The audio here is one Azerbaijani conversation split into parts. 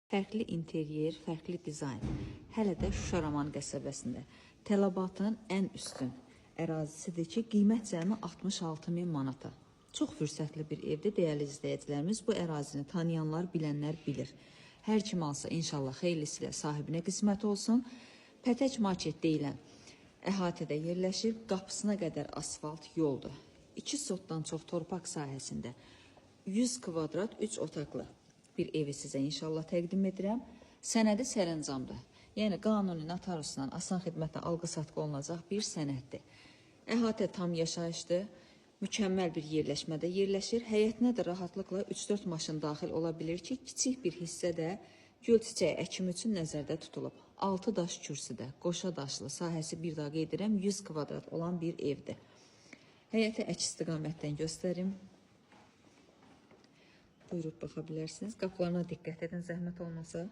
Fərqli interyer, fərqli dizayn. Hələ də Şuşa Roman qəsəbəsində. Tələbatın ən üstün ərazisidir ki, qiymət cəmi 66.000 manata. Çox fürsətli bir evdir, dəyərli izləyicilərimiz. Bu ərazini tanıyanlar, bilənlər bilir. Hər kim alsa inşallah xeyirlisilə sahibinə qismət olsun. Pətək market deyilən əhatədə yerləşir, qapısına qədər asfalt yoldur. 2 sotdan çox torpaq sahəsində 100 kvadrat 3 otaqlı bir evi sizə inşallah təqdim edirəm. Sənədi sərəncamdır. Yəni qanuni notariusla asan xidmətlə alqı-satqı olunacaq bir sənəddir. Əhatə tam yaşayışdır. Mükəmməl bir yerləşmədə yerləşir. Həyətinə də rahatlıqla 3-4 maşın daxil ola bilir ki, kiçik bir hissədə gül çiçəyi əkimi üçün nəzərdə tutulub. 6 daş kürsüdə, qoşa daşlı, sahəsi bir daha qeyd edirəm, 100 kvadrat olan bir evdir. Həyəti əks istiqamətdən göstərim. Buyurub baxa bilərsiniz. Qapılarına diqqət edin, zəhmət olmasa.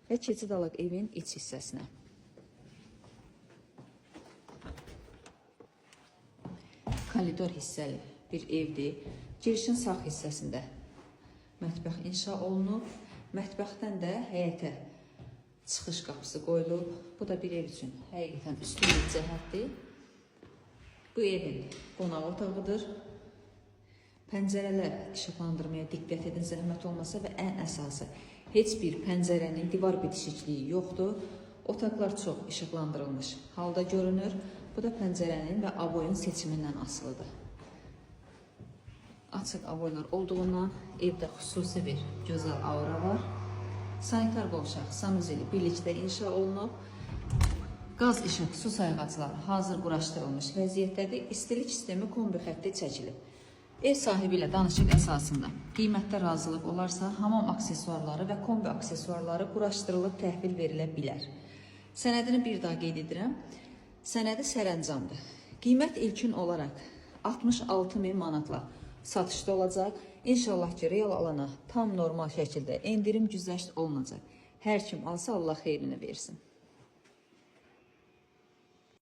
Və keçid alaq evin iç hissəsinə. Koridor hissəli bir evdir. Girişin sağ hissəsində mətbəx inşa olunub. Mətbəxdən də həyətə çıxış qapısı qoyulub. Bu da bir ev üçün həqiqətən üstün bir cəhətdir. Bu evin qonaq otağıdır. Pəncərələr işıqlandırmaya diqqət edin, zəhmət olmasa və ən əsası heç bir pəncərənin divar bitişikliyi yoxdur. Otaqlar çox işıqlandırılmış halda görünür. Bu da pəncərənin və avoyun seçimindən asılıdır. Açıq avoylar olduğundan evdə xüsusi bir gözəl aura var. Sanitar qovşaq, sanuzeli birlikdə inşa olunub. Qaz, işıq, su sayğacları hazır quraşdırılmış vəziyyətdədir. İstilik sistemi kombi xətti çəkilib. Ev sahibi ilə danışıq əsasında qiymətdə razılıq olarsa, hamam aksesuarları və kombi aksesuarları quraşdırılıb təhvil verilə bilər. Sənədini bir daha qeyd edirəm. Sənədi sərəncamdır. Qiymət ilkin olaraq 66.000 manatla satışda olacaq. İnşallah ki, real alana tam normal şəkildə endirim güzəşt olunacaq. Hər kim alsa Allah xeyrini versin.